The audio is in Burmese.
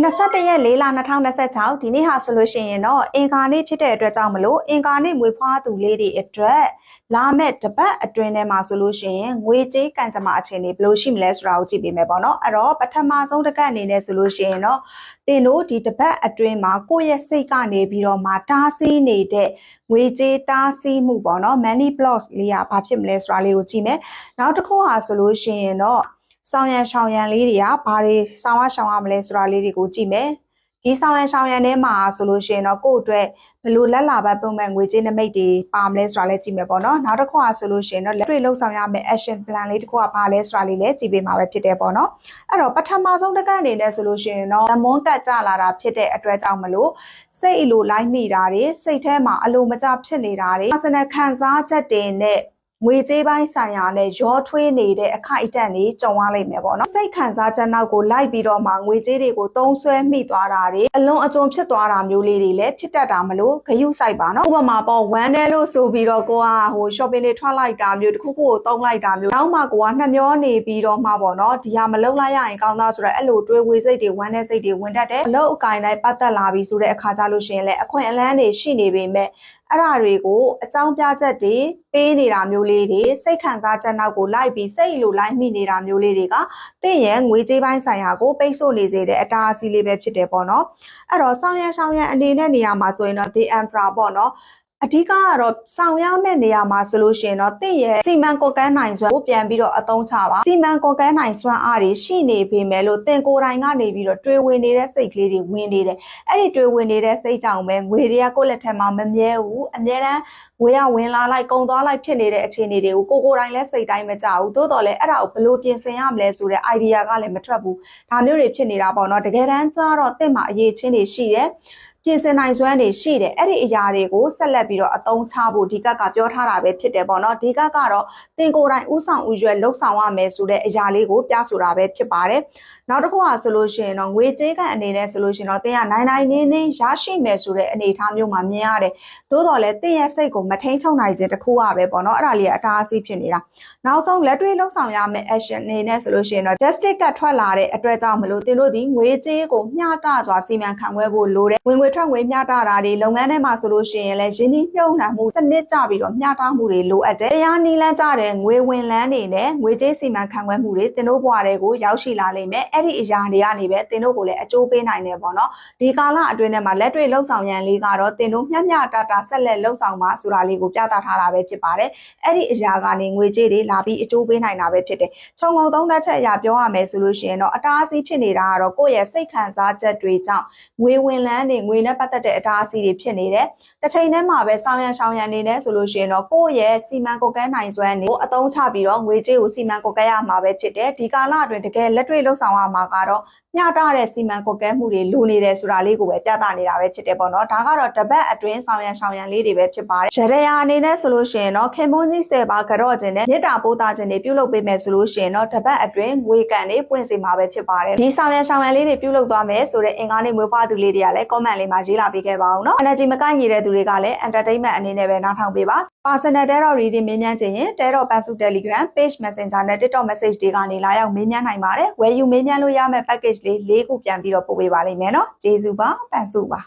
21ရက်4လ2026ဒီနေ့ဟာဆိုလို့ရှိရင်တော့အင်္ဂါနေ့ဖြစ်တဲ့အတွက်ကြောင့်မလို့အင်္ဂါနေ့မွေးဖွားသူလေးတွေအတွက်လာမဲ့တပတ်အတွင်းထဲမှာဆိုလို့ရှိရင်ငွေကြေးကံကြမ္မာအခြေအနေဘယ်လိုရှိမလဲဆိုတာကိုကြည့်ပေးမယ်ပေါ့နော်အဲ့တော့ပထမဆုံးတစ်ပတ်အနေနဲ့ဆိုလို့ရှိရင်တော့တင်တို့ဒီတပတ်အတွင်းမှာကိုယ့်ရဲ့စိတ်ကနေပြီးတော့မှတားဆီးနေတဲ့ငွေကြေးတားဆီးမှုပေါ့နော် money blocks လေးကဘာဖြစ်မလဲဆိုတာလေးကိုကြည့်မယ်နောက်တစ်ခုဟာဆိုလို့ရှိရင်တော့ဆောင်ရန်လေးတွေကဘာတွေဆောင်ရမလဲဆိုတာလေးတွေကိုကြည့်မယ်ဒီဆောင်ရန်ထဲမှာဆိုလို့ရှိရင်တော့ကိုယ့်အတွက်ဘယ်လိုလက်လာပတ်ပုံမဲ့ငွေကြေးနမိတ်တွေပါမလဲဆိုတာလည်းကြည့်မယ်ပေါ့နော်နောက်တစ်ခုကဆိုလို့ရှိရင်တော့လက်တွေ့လှုပ်ဆောင်ရမယ့် action plan လေးတစ်ခုကဘာလဲဆိုတာလေးလည်းကြည့်ပေးမှာပဲဖြစ်တယ်ပေါ့နော်အဲ့တော့ပထမဆုံးတစ်ခါအနေနဲ့ဆိုလို့ရှိရင်တော့မွန်းကတ်ကြလာတာဖြစ်တဲ့အတွက်ကြောင့်မလို့စိတ်အလိုလိုက်မိတာတွေစိတ်ထဲမှာအလိုမကျဖြစ်နေတာတွေ personal ခံစားချက်တွေနဲ့ငွေကြေးပိုင်းဆိုင်ရာနဲ့ရောထွေးနေတဲ့အခိုက်အတန့်တွေကြုံရလိမ့်မယ်ပေါ့နော်စိတ်ခံစားချက်နောက်ကိုလိုက်ပြီးတော့မှငွေကြေးတွေကိုသုံးစွဲမိသွားတာတွေအလွန်အကျွံဖြစ်သွားတာမျိုးလေးတွေလည်းဖြစ်တတ်တာမလို့ဂရုစိုက်ပါနော်ဥပမာပေါ့ဝမ်းထဲလို့ဆိုပြီးတော့ကိုကshopping တွေထွက်လိုက်တာမျိုးတစ်ခုခုကိုသုံးလိုက်တာမျိုးနောက်မှကိုကနှမျောနေပြီးတော့မှပေါ့နော်ဒီဟာမလုံလိုက်ရရင်ကောင်းသားဆိုတော့အဲ့လိုတွေးဝေစိတ်တွေဝမ်းထဲစိတ်တွေဝင်တတ်တယ်အလုပ်အကိုင်တိုင်းပတ်သက်လာပြီဆိုတဲ့အခါကြလို့ရှိရင်လည်းအခွင့်အလမ်းတွေရှိနေပေမဲ့အဲ့ဒါတွေကိုအကြောင်းပြချက်တွေပေးနေတာမျိုးလေးတွေစိတ်ခံစားချက်နောက်ကိုလိုက်ပြီးစိတ်လိုလိုက်မိနေတာမျိုးလေးတွေကတင့်ရဲ့ငွေကြေးပိုင်းဆိုင်ရာကိုပိတ်ဆို့နေစေတဲ့အတားအဆီးလေးပဲဖြစ်တယ်ပေါ့နော်အဲ့တော့ဆောင်ရန်အနေနဲ့နေရာမှာဆိုရင်တော့ the emperor ပေါ့နော်အဓိကကတော့ဆောင်ရမယ့်နေရာမှာဆိုလို့ရှိရင်တော့တင့်ရဲ့စီမံကွက်ကန်းနိုင်စွမ်းကိုပြန်ပြီးတော့အသုံးချပါစီမံကွက်ကန်းနိုင်စွမ်းအားတွေရှိနေပေမဲ့လို့တင်ကိုယ်တိုင်ကနေပြီးတော့တွေးဝင်နေတဲ့စိတ်ကလေးတွေဝင်နေတယ်အဲ့ဒီတွေးဝင်နေတဲ့စိတ်ကြောင့်ပဲငွေတွေကကိုယ့်လက်ထက်မှာမမြဲဘူးအများတန်းငွေရဝင်လာလိုက်ကုန်သွားလိုက်ဖြစ်နေတဲ့အခြေအနေတွေကိုကိုယ်တိုင်လည်းစိတ်တိုင်းမကြဘူးသို့တော်လည်းအဲ့ဒါကိုဘယ်လိုပြင်ဆင်ရမလဲဆိုတဲ့ idea ကလည်းမထွက်ဘူးဒါမျိုးတွေဖြစ်နေတာပေါ့နော်တကယ်တမ်းကျတော့တင့်မှာအရေးချင်းတွေရှိတယ်ပြင်ဆင်နိုင်စွမ်းတွေရှိတယ်အဲ့ဒီအရာတွေကိုဆက်လက်ပြီးတော့အသုံးချဖို့ဒီကပြောထားတာပဲဖြစ်တယ်ပေါ့နော်ဒီကတော့တင်ကိုယ်တိုင်ဥဆောင်ဥရွယ်လှုပ်ဆောင်ရမယ်ဆိုတဲ့အရာလေးကိုပြဆိုတာပဲဖြစ်ပါတယ်နောက်တစ်ခုကဆိုလို့ရှိရင်တော့ငွေကြေးကအနေနဲ့ဆိုလို့ရှိရင်တော့တင်ကနိုင်နေရရှိမယ်ဆိုတဲ့အနေအထားမျိုးမှာမြင်ရတယ်သို့တော်လည်းတင်ရဲ့စိတ်ကိုမထိန်ချုပ်နိုင်ခြင်းတစ်ခုကပဲပေါ့နော်အဲ့ဒါလေးကအတားအဆီးဖြစ်နေတာနောက်ဆုံးလက်တွေ့လှုပ်ဆောင်ရမယ့် action အနေနဲ့ဆိုလို့ရှိရင်တော့ justice ကထွက်လာတဲ့အတွက်ကြောင့်မလို့တင်တို့ဒီငွေကြေးကိုမျှတစွာစီမံခန့်ခွဲဖို့လိုတယ်ဝင်ငွေထွက်ငွေမျှတတာတွေလုပ်ငန်းထဲမှာဆိုလို့ရှိရင်လည်းရင်းနှီးမြှုပ်နှံမှုစနစ်ကျပြီးတော့မျှတမှုတွေလိုအပ်တယ်တရားနည်းလမ်းကျတဲ့ငွေဝင်လန်းတွေနဲ့ငွေကြေးစီမံခန့်ခွဲမှုတွေတင်တို့ဘဝတွေကိုရောက်ရှိလာလိမ့်မယ်အဲ့ဒီအရာတွေကနေပဲတင်တို့ကိုလည်းအကျိုးပေးနိုင်တယ်ပေါ့နော်ဒီကာလအတွင်းထဲမှာလက်တွေ့လှုပ်ဆောင်ရန်လေးကတော့တင်တို့မျှတဆက်လက်လှုပ်ဆောင်ပါဆိုတာလေးကိုပြသထားတာပဲဖြစ်ပါတယ်အဲ့ဒီအရာကနေငွေကြေးတွေလာပြီးအကျိုးပေးနိုင်တာပဲဖြစ်တယ်ခြုံငုံသုံးသပ်ချက်အရာပြောရမယ်ဆိုလို့ရှိရင်တော့အတားအဆီးဖြစ်နေတာကတော့ကိုယ့်ရဲ့စိတ်ခံစားချက်တွေကြောင့်ငွေဝင်လန်းတွေငွေနဲ့ပတ်သက်တဲ့အတားအဆီးတွေဖြစ်နေတယ်တစ်ချိန်တည်းမှာပဲဆောင်ရန်အနေနဲ့ဆိုလို့ရှိရင်တော့ကိုယ့်ရဲ့စီမံကွက်ကန်းနိုင်စွမ်းတွေကိုအသုံးချပြီးတော့ငွေကြေးကိုစီမံကွက်ကန်းရမှာပဲဖြစ်တယ်ဒီကာလအတွင်းတကယ်လက်တွေ့လှုပ်ဆောင်ရမှာကတော့မျှတတဲ့စီမံကွက်ကန်းမှုတွေလိုနေတယ်ဆိုတာလေးကိုပဲပြသနေတာပဲဖြစ်တယ်ပေါ့နော်ဒါကတော့တပတ်အတွင်းဆောင်ရန်လေးတွေပဲဖြစ်ပါတယ်ရရအနေနဲ့ဆိုလို့ရှိရင်တော့ခင်မွန်းကြီး10ပါးကြော့ခြင်းနဲ့မေတ္တာပို့သခြင်းတွေပြုလုပ်ပေးမယ်ဆိုလို့ရှိရင်တော့တပတ်အတွင်းငွေကန်တွေပွင့်စေမှာပဲဖြစ်ပါတယ်ဒီဆောင်ရန်လေးတွေပြုလုပ်သွားမယ်ဆိုတဲ့အင်္ဂါနေ့မွေးဖွားသူလေးတွေကလည်း comment လေးမှာရေးလာပေးခဲ့ပါအောင်နော် energy မကိုက်ညီတဲ့သူတွေကလည်း entertainment အနေနဲ့ပဲနားထောင်ပေးပါ personal tarot reading မေးမြန်းခြင်းရင် tarot pasu telegram page messenger နဲ့ tiktok message တွေကနေလာရောက်မေးမြန်းနိုင်ပါတယ်ဝယ်ယူမေးမြန်းလို့ရမယ့် package လေး 4 ခုပြန်ပြီးတော့ပို့ပေးပါလိမ့်မယ်နော်ကျေးဇူးပါပန်စုပါ